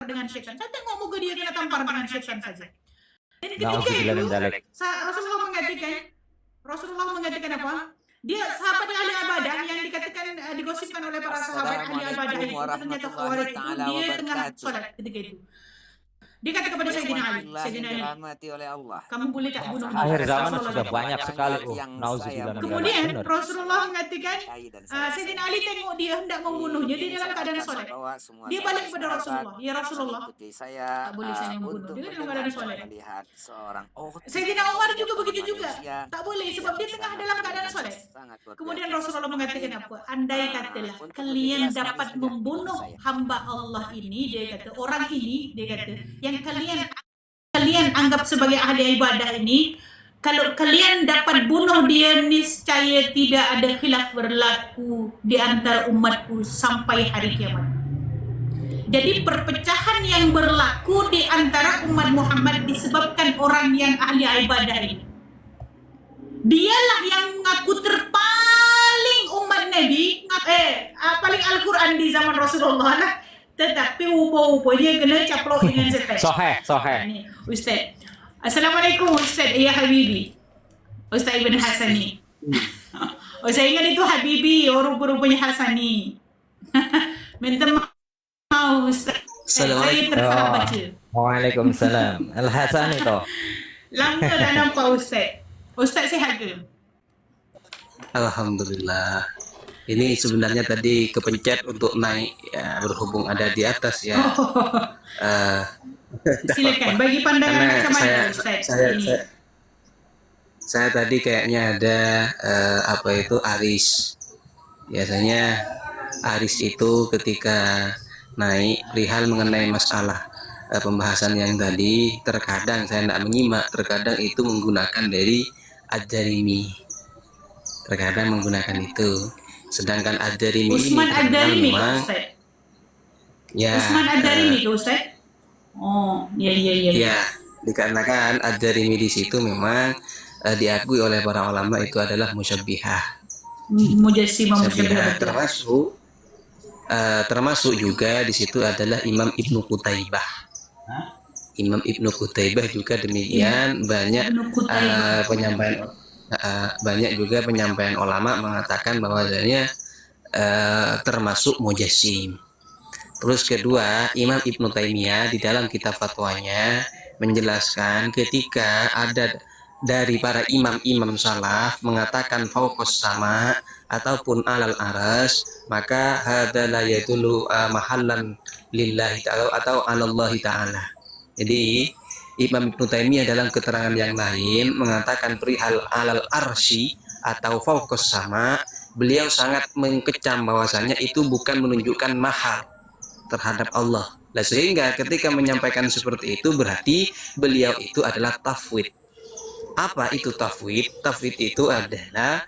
dengan syaitan. Saya tengok muka dia kena tampar dengan syaitan saja. Dan ketika Nauzubillah min itu dzalik. Rasulullah mengatakan apa? Dia sahabat ahli ibadah yang dikatakan digosipkan oleh para sahabat ahli ibadah itu ternyata Khawarij itu dia tengah sholat ketika itu. Dia kata kepada Sayyidina Ali, kamu boleh tak bunuh dia? Akhir zaman Rasulullah sudah kata. banyak sekali. Nauzubillah min dzalik. Kemudian Benar. Rasulullah mengatakan, Sayyidina Ali tengok dia hendak membunuhnya, dia dalam keadaan sholat. Dia balik kepada Rasulullah, ya Rasulullah, tak boleh saya membunuh, dia dalam keadaan sholat. Sayyidina Umar juga begitu juga, tak boleh sebab dia tengah dalam keadaan sholat. Kemudian Rasulullah mengatakan apa? Andai katalah kalian dapat membunuh hamba Allah ini, dia kata, orang ini, dia kata, yang kalian anggap sebagai ahli ibadah ini, kalau kalian dapat bunuh dia, niscaya tidak ada khilaf berlaku di antara umatku sampai hari kiamat. Jadi perpecahan yang berlaku di antara umat Muhammad disebabkan orang yang ahli ibadah ini. Dialah yang mengaku terpaling umat Nabi, paling Al-Quran di zaman Rasulullah lah. Tetapi upo-uponya kena caplok dengan setan. Soheh. Ustaz. Assalamualaikum Ustaz, ya Habibi. Ustaz Ibn Hasani. Oh, saya ingat itu Habibi, rupa-rupanya Hasani. Minta maaf Ustaz. Saya tersalah baca. Waalaikumsalam. Al-Hasan itu. Lama dah nampak Ustaz. Ustaz sihat ke? Alhamdulillah. Ini sebenarnya tadi kepencet untuk naik ya, berhubung ada di atas ya. Silakan bagi pandangan kacamata Ustaz. Saya tadi kayaknya ada Aris. Biasanya Aris itu ketika naik perihal mengenai masalah pembahasan yang tadi, terkadang saya tidak menyimak, terkadang itu menggunakan dari Ad-Darimi, terkadang menggunakan itu. Sedangkan Ad-Darimi Usman Ad-Darimi memang, Ustaz. ya, Usman Ad-Darimi Ustaz. Oh, iya. Ya, dikarenakan Ad-Darimi di situ memang diakui oleh para ulama itu adalah musyabbihah. Mujassimah termasuk juga di situ adalah Imam Ibnu Qutaibah. Imam Ibnu Qutaibah juga demikian, banyak penyampaian ulama mengatakan bahwasanya termasuk mujassim. Terus kedua, Imam Ibnu Taimiyah di dalam kitab fatwanya menjelaskan ketika ada dari para imam-imam salaf mengatakan fauqas sama ataupun alal aras, maka hadza la yadullu mahallan lillahi ta'ala atau alallahi ta'ala. Jadi Imam Ibnu Taimiyah dalam keterangan yang lain mengatakan perihal alal arsy atau fauqas sama, beliau sangat mengecam bahwasanya itu bukan menunjukkan mahal terhadap Allah. Nah, sehingga ketika menyampaikan seperti itu berarti beliau itu adalah tafwid. Apa itu tafwid? Tafwid itu adalah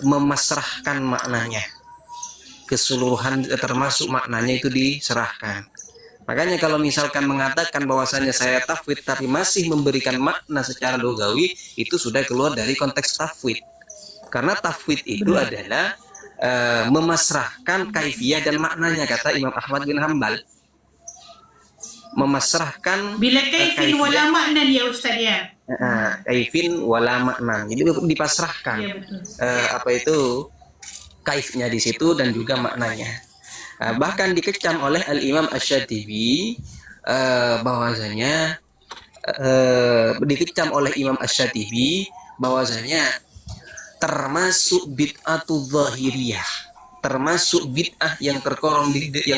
memasrahkan maknanya, keseluruhan termasuk maknanya itu diserahkan. Makanya kalau misalkan mengatakan bahwasanya saya tafwid tapi masih memberikan makna secara logawi, itu sudah keluar dari konteks tafwid. Karena tafwid itu adalah memasrahkan kaifiyah dan maknanya, kata Imam Ahmad bin Hambal. Memasrahkan bila kaifin wala makna ya Ustaz ya. Kaifin wala makna. Jadi dipasrahkan. Ya, betul. Apa itu kaifnya di situ dan juga maknanya. Bahkan dikecam oleh Al-Imam Asy-Syatibi bahwasanya dikecam oleh Imam Asy-Syatibi bahwasanya termasuk bid'atu zahiriyah, termasuk bid'ah yang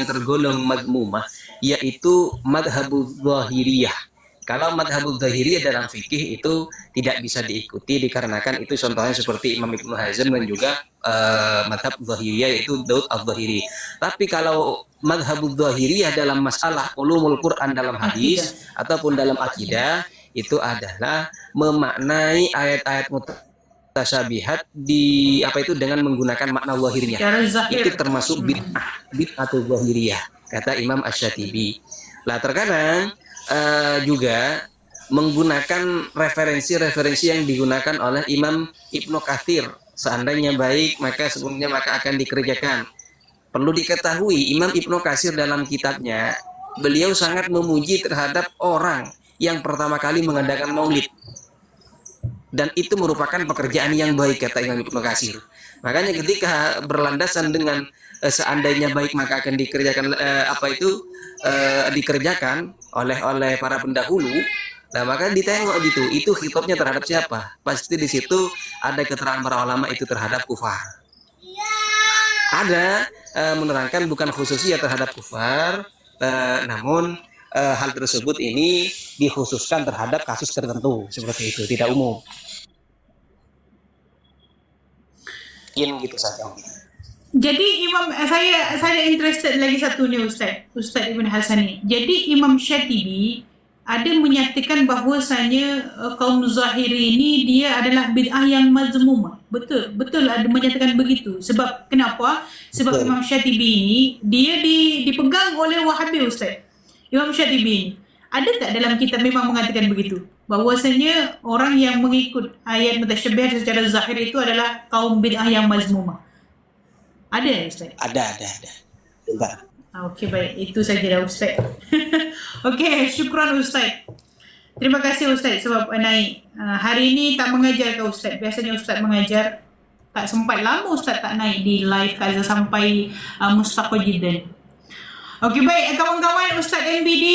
tergolong madmumah, yaitu madhabul zahiriyah. Kalau madhabul zahiriyah dalam fikih itu tidak bisa diikuti dikarenakan itu contohnya seperti Imam Ibnu Hazm dan juga madhab zahiriyah yaitu Daud al-Zahiri. Tapi kalau madhabul zahiriyah dalam masalah ulumul Quran dalam hadis ataupun dalam akidah, itu adalah memaknai ayat-ayat mutasyabihat di apa itu dengan menggunakan makna zahirnya. Itu termasuk bid'atu zahiriyah, kata Imam Asy-Syatibi. Lah terkadang juga menggunakan referensi-referensi yang digunakan oleh Imam Ibnu Katsir. Seandainya baik maka sebelumnya maka akan dikerjakan. Perlu diketahui Imam Ibnu Katsir dalam kitabnya beliau sangat memuji terhadap orang yang pertama kali mengadakan maulid. Dan itu merupakan pekerjaan yang baik, kata Imam Ibnu Katsir. Makanya ketika berlandasan dengan seandainya baik maka akan dikerjakan dikerjakan oleh para pendahulu. Nah, maka ditengok gitu, itu khitabnya terhadap siapa? Pasti di situ ada keterangan para ulama itu terhadap kufar. Ada menerangkan bukan khususnya terhadap kufar, namun hal tersebut ini dikhususkan terhadap kasus tertentu seperti itu, tidak umum. Mungkin gitu saja. Jadi Imam saya interested lagi satu nih Ustaz Ibn Hasani. Jadi Imam Syatibi ada menyatakan bahwasanya kaum Zahiri ini dia adalah bid'ah yang mazmumah. Betul ada menyatakan begitu. Sebab kenapa? Sebab Betul. Imam Syatibi ini dia dipegang oleh Wahabi Ustaz. Imam Syatibi ini ada tak dalam kitab memang mengatakan begitu? Bahwasanya orang yang mengikut ayat mutasyabih secara zahir itu adalah kaum bid'ah yang mazmumah. Ada Ustaz? Ada. Bentar. Okey, baik. Itu saja dah Ustaz. Okey, syukran Ustaz. Terima kasih Ustaz sebab naik. Hari ini tak mengajar ke Ustaz. Biasanya Ustaz mengajar. Tak sempat lama Ustaz tak naik di live Kaza sampai mustaqil jiddan. Okey, baik kawan-kawan Ustaz MBD.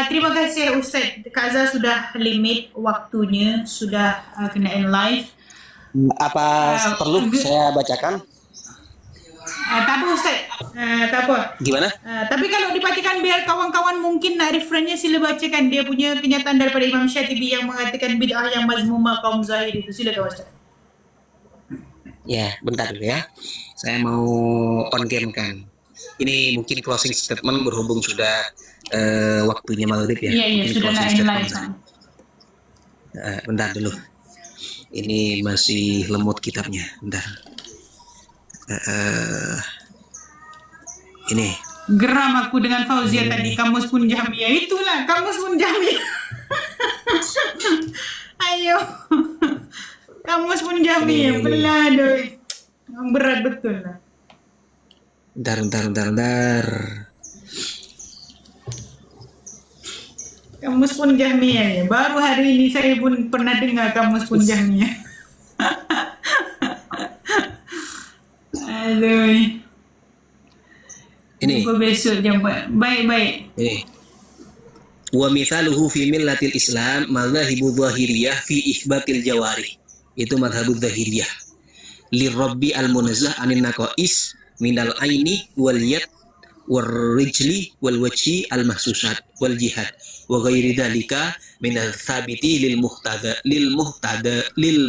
Terima kasih Ustaz. Kaza sudah limit waktunya. Sudah kena end live. Apa perlu saya bacakan? Tak apa Ustaz. Tak apa. Gimana? Tapi kalau dibacakan biar kawan-kawan mungkin nak referennya sila bacakan dia punya kenyataan daripada Imam Syatibi yang mengatakan bid'ah yang mazmumah kaum Zahir itu. Silakan Ustaz. Ya, bentar dulu ya. Saya mau on cam kan. Ini mungkin closing statement berhubung sudah waktunya maghrib ya. Iya, Mungkin sudah closing nak end statement. live. Bentar dulu. Ini masih lemot kitabnya. Bentar. Ini. Geram aku dengan Fauzia tadi. Kamus pun Jamia. Itulah kamus pun Jamia. Ayo. Kamus pun Jamia. Belah doi. Berat betul lah. Bentar. Kamus pun Jahmiyah ya. Baru hari ini saya pun pernah dengar kamus pun Jahmiyah. Aduh. Ini. Jumpa besok jam baik. Ini. Wa mithaluhu fi millatil Islam madhahibu zahiriyah fi ihbatil jawarih. Itu madhabul zahiriyah. Lirabbi al-munazzah anin naqais minal aini wal yad wal rijli wal wajhi al mahsusat wal jihad wa ghairi dzalika minal thabiti lil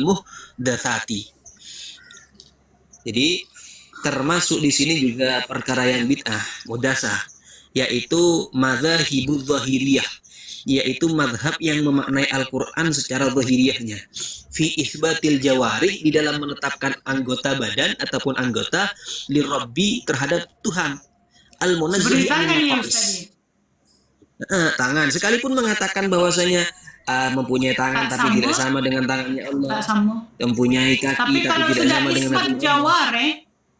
muhdatsati. Jadi termasuk di sini juga perkara yang bid'ah muhdasah, yaitu madzhabuz zahiriyah, yaitu madhab yang memaknai Al-Quran secara zahiriyahnya, fi isbatil jawarih, di dalam menetapkan anggota badan ataupun anggota lirabbi terhadap Tuhan, al-munazzahi anil naqais. Tangan, sekalipun mengatakan bahwasanya mempunyai tangan Tak tapi sama. tidak sama dengan tangannya Allah, Tak sama. mempunyai kaki Tapi tapi kalau tidak sudah sama dengan isbat kaki Allah. jawareh,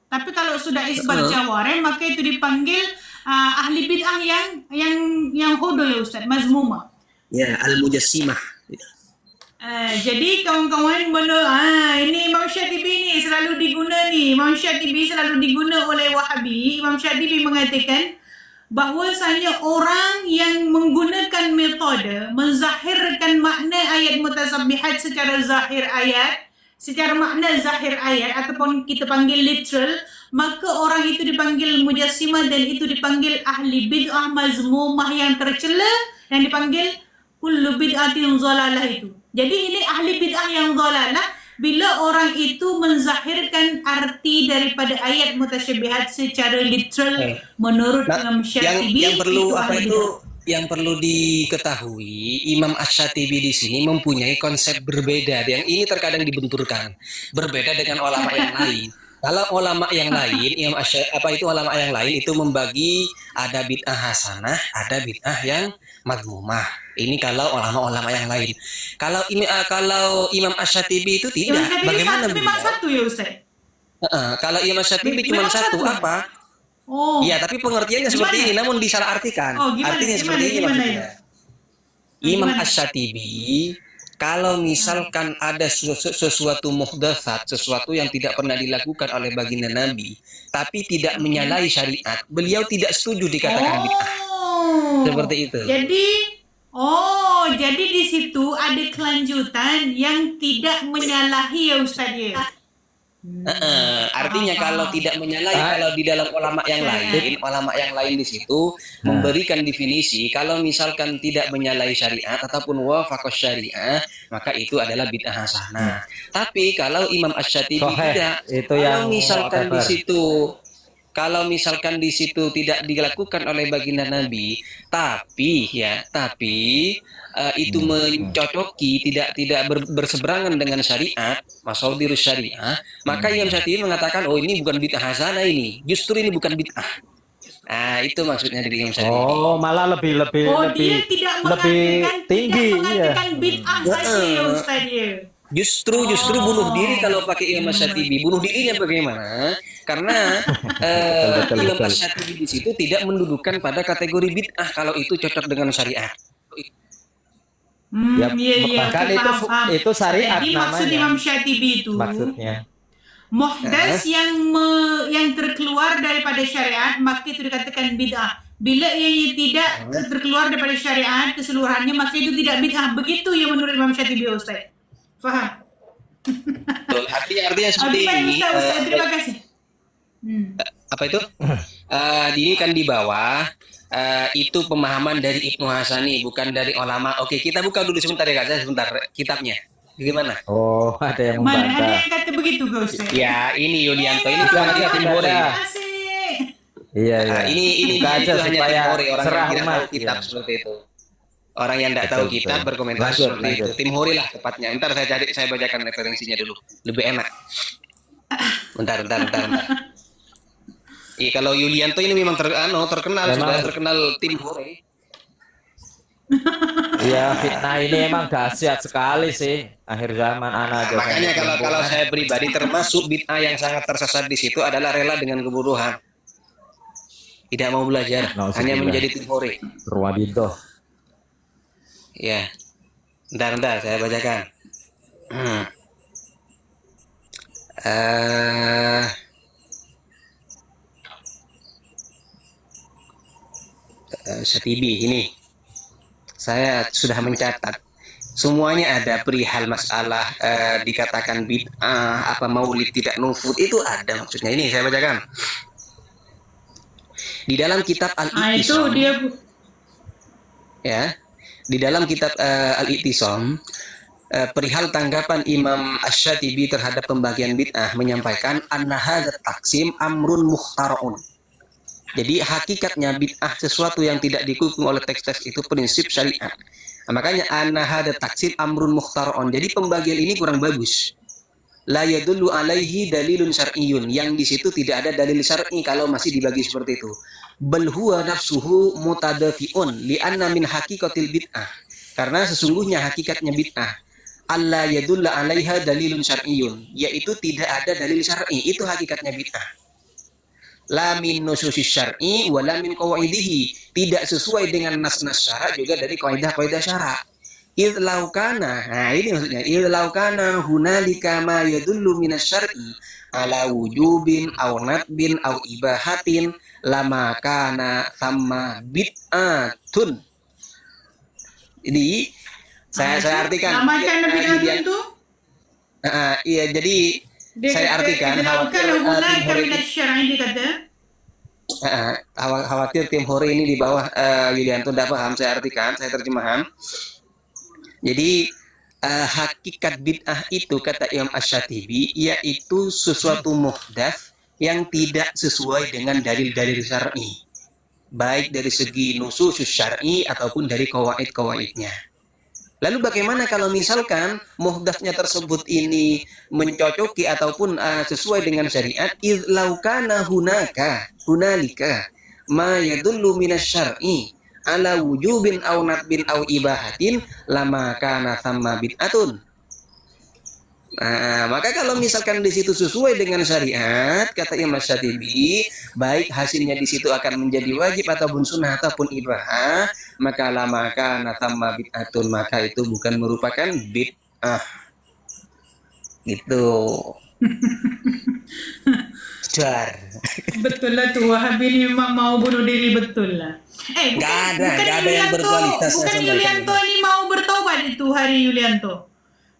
tapi kalau sudah isbat jawareh maka itu dipanggil ahli bid'ah yang hodo ya Ustaz, mazmumah. Ya, al-mujassimah. Jadi kawan-kawan ini Imam Syatibi ni selalu diguna ni. Imam Syatibi selalu diguna oleh Wahabi. Imam Syatibi mengatakan bahwasanya orang yang menggunakan metode menzahirkan makna ayat mutasabbihat secara zahir ayat, secara makna zahir ayat ataupun kita panggil literal, maka orang itu dipanggil mujassimah dan itu dipanggil ahli bid'ah mazmumah yang tercela, yang dipanggil kullu bid'atin dhalalah itu. Jadi ini ahli bid'ah yang dhalalah bila orang itu menzahirkan arti daripada ayat mutasyabihat secara literal menurut Imam Syatibi. Yang perlu apa ahli itu? bid'ah. Yang perlu diketahui, Imam Asy-Syatibi di sini mempunyai konsep berbeda. Yang ini terkadang dibenturkan, berbeda dengan ulama yang lain. Kalau ulama yang lain, ulama yang lain itu membagi ada bid'ah hasanah, ada bid'ah yang madmumah. Ini kalau ulama-ulama yang lain. Kalau Imam Asy-Syatibi itu tidak. Imam Syatibi Bagaimana memang satu ya Ustaz? Kalau Imam Syatibi cuma Memang satu satu. apa? Oh, Iya, tapi pengertiannya seperti gimana? ini, namun disalahartikan. Oh, gimana? Artinya Gimana? seperti ini Gimana maksudnya. itu? Imam Gimana? Asy-Syatibi, kalau misalkan ada sesuatu muhdatsat, sesuatu yang tidak pernah dilakukan oleh baginda Nabi, tapi tidak menyalahi syariat, beliau tidak setuju dikatakan bid'ah. Oh, Seperti itu. jadi di situ ada kelanjutan yang tidak menyalahi ya Ustaz ya. Artinya kalau tidak menyalahi, kalau di dalam ulama yang lain di situ memberikan definisi kalau misalkan tidak menyalahi syariat ataupun wafaqas syariah, maka itu adalah bid'ah hasanah. Tapi kalau Imam Asy-Syatibi tidak, itu yang kalau misalkan di situ tidak dilakukan oleh baginda Nabi, tapi itu mencocoki, tidak berseberangan dengan syariat, masaudirus syariah, maka Imam Syafi'i mengatakan, oh ini bukan bid'ah hasanah, ini justru ini bukan bid'ah. Nah, itu maksudnya dari Imam Syafi'i. Oh, malah lebih Dia tidak tinggi, mengatakan bid'ah saja ya Ustaz ya. Justru bunuh diri kalau pakai Imam Asy-Syatibi. Bunuh dirinya bagaimana? Karena Imam Asy-Syatibi di situ tidak mendudukan pada kategori bid'ah kalau itu cocok dengan syariat. Bahkan itu syariat jadi namanya. maksud Imam Syatibi itu maksudnya muhdas yang terkeluar daripada syariat, maka itu dikatakan bid'ah. Bila ia tidak terkeluar daripada syariat keseluruhannya, maka itu tidak bid'ah. Begitu ya menurut Imam Syatibi, Ustaz. Faham? Artinya seperti ini. Ustaz, terima kasih. Apa itu? Ini kan di bawah. Itu pemahaman dari Ibnu Hasani, bukan dari ulama. Oke, kita buka dulu sebentar ya Kak, sebentar kitabnya. Bagaimana? Oh, ada yang membantah. Mana ada yang kata begitu, Ustaz? Ya, ini Yulianto, ini cuma dia tim Hore. Iya. Ini aja itu hanya tim Hore, orang yang tidak tahu iya. kitab seperti itu. Orang yang tidak tahu kitab berkomentar seperti itu. Tim Hore lah tepatnya. Ntar saya bacakan referensinya dulu. Lebih enak. Bentar. Kalau Yulianto ini memang terkenal, sudah terkenal tim Hore. Iya, fitnah ini emang dahsyat sekali sih akhir zaman anak. Makanya kalau saya pribadi termasuk bid'ah yang sangat tersesat di situ adalah rela dengan kebodohan. Tidak mau belajar, hanya menjadi tim Hore. Ruwadito. Ya. Bentar saya bacakan. Syatibi ini saya sudah mencatat semuanya ada perihal masalah dikatakan bid'ah, apa maulid tidak nufud, itu ada maksudnya. Ini saya bacakan di dalam kitab Al-I'tisam. Ya, di dalam kitab Al-I'tisam, perihal tanggapan Imam Asy-Syatibi terhadap pembagian bid'ah menyampaikan anna hadzal taqsim amrun mukhtara'un. Jadi hakikatnya bid'ah sesuatu yang tidak didukung oleh teks-teks itu prinsip syariat. Nah, makanya anna hadzal taqsim amrun mukhtara'un. Jadi pembagian ini kurang bagus. La yadullu alaihi dalilun syar'iyyun. Yang di situ tidak ada dalil syar'i kalau masih dibagi seperti itu. Bal huwa nafsuhu mutadafi'un li'anna min haqiqatil bid'ah. Karena sesungguhnya hakikatnya bid'ah alla yadulla alaiha dalilun syar'iyyun, yaitu tidak ada dalil syar'i. Itu hakikatnya bid'ah. La min nususis syar'i wa la min qawaidihi. Tidak sesuai dengan nas-nas syara' juga dari kaidah-kaidah syara'. Idh laukana, nah ini maksudnya, idh laukana hunalika ma yadullu minas syar'i ala wujubin aw nadbin aw ibahatin lama kana thamma bid'atun. Jadi saya artikan. Namakan bid'atun itu? Iya, jadi saya artikan khawatir tim Hore ini di bawah Yulianto tidak paham. Saya artikan, saya terjemahan. Jadi hakikat bid'ah itu kata Imam Asy-Syatibi yaitu sesuatu muhdats yang tidak sesuai dengan dalil-dalil syar'i, baik dari segi nusus syar'i ataupun dari qawaid-qawaidnya. Lalu bagaimana kalau misalkan muhdatsnya tersebut ini mencocoki ataupun sesuai dengan syariat? Idz law kana hunalika ma yadullu minas syar'i ala wujubin aw nadbin aw ibahatin lama kana thamma bid'atun. Nah, maka kalau misalkan di situ sesuai dengan syariat, kata Imam Syatibi, baik hasilnya di situ akan menjadi wajib ataupun sunnah ataupun ibahah, maka maka natamma bid'atun, maka itu bukan merupakan bid'ah. Gitu. Dar. Betul lah tuh, Wahabi ini memang mau bunuh diri, betul lah. Nggak ada yang berkualitas. Bukan Yulianto ini mau bertobat itu hari Yulianto.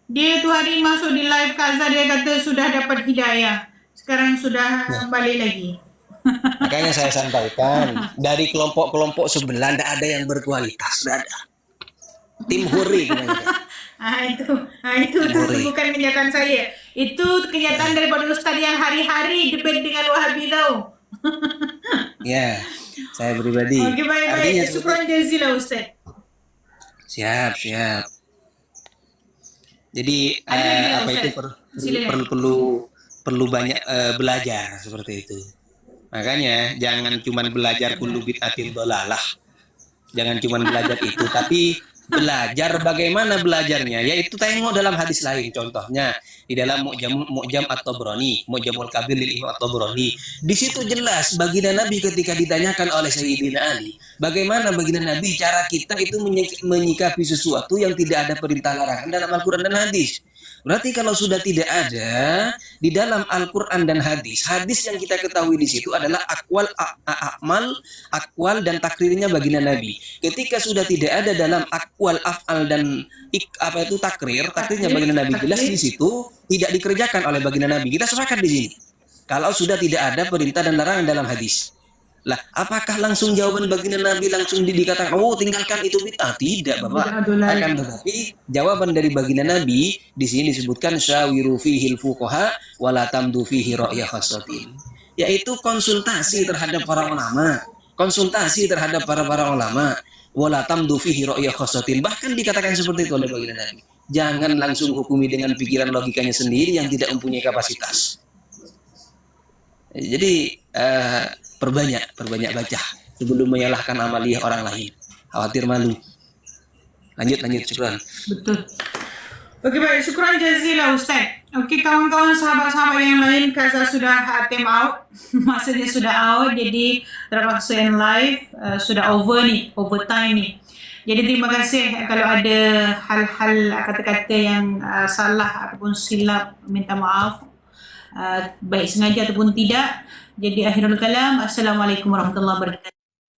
Dia itu hari masuk di live Kaza, dia kata sudah dapat hidayah. Sekarang sudah balik lagi. Makanya saya sampaikan, dari kelompok-kelompok sebelah tidak ada yang berkualitas, tidak ada. Tim Huri. Itu bukan kenyataan saya. Itu kenyataan daripada Ustaz yang hari-hari debate dengan Wahabi tahu. Ya, saya pribadi. Oke, baik. Syukran jazilah Ustaz. Siap. Jadi apa itu perlu banyak belajar seperti itu. Makanya jangan cuma belajar kullu bid'atin dhalalah. Jangan cuma belajar itu, tapi belajar bagaimana belajarnya, yaitu tengok dalam hadis lain. Contohnya di dalam Mu'jam At-Tabrani, Mu'jamul Kabir lil Imam At-Tabrani. Di situ jelas baginda Nabi ketika ditanyakan oleh Sayyidina Ali, bagaimana baginda Nabi cara kita itu menyikapi sesuatu yang tidak ada perintah larangan dalam Al-Qur'an dan hadis. Berarti kalau sudah tidak ada di dalam Al-Qur'an dan hadis yang kita ketahui di situ adalah akwal dan takrirnya baginda Nabi. Ketika sudah tidak ada dalam akwal, af'al dan takrirnya baginda Nabi, jelas di situ tidak dikerjakan oleh baginda Nabi. Kita sepakat di sini. Kalau sudah tidak ada perintah dan larangan dalam hadis. Lah, apakah langsung jawaban baginda Nabi langsung dikatakan, oh tinggalkan itu bid'ah? Tidak, Bapak. Akan tetapi jawaban dari baginda Nabi di sini disebutkan syawiru fihil fuqaha wa la tamdu fihi ra'ya khassatin. Yaitu konsultasi terhadap para ulama, konsultasi terhadap para ulama, wa la tamdu fihi ra'ya khassatin. Bahkan dikatakan seperti itu oleh baginda Nabi. Jangan langsung hukumi dengan pikiran logikanya sendiri yang tidak mempunyai kapasitas. Jadi perbanyak baca sebelum menyalahkan amaliyah orang lain. Khawatir malu. Lanjut, syukran. Betul. Oke, baik, syukran jazilah Ustaz. Oke, kawan-kawan sahabat-sahabat yang lain, Kaza sudah time out. Masanya sudah out, jadi terpaksa yang live sudah overtime nih. Jadi terima kasih kalau ada hal-hal kata-kata yang salah ataupun silap, minta maaf. Baik sengaja ataupun tidak. Jadi akhirul kalam, assalamualaikum warahmatullahi wabarakatuh.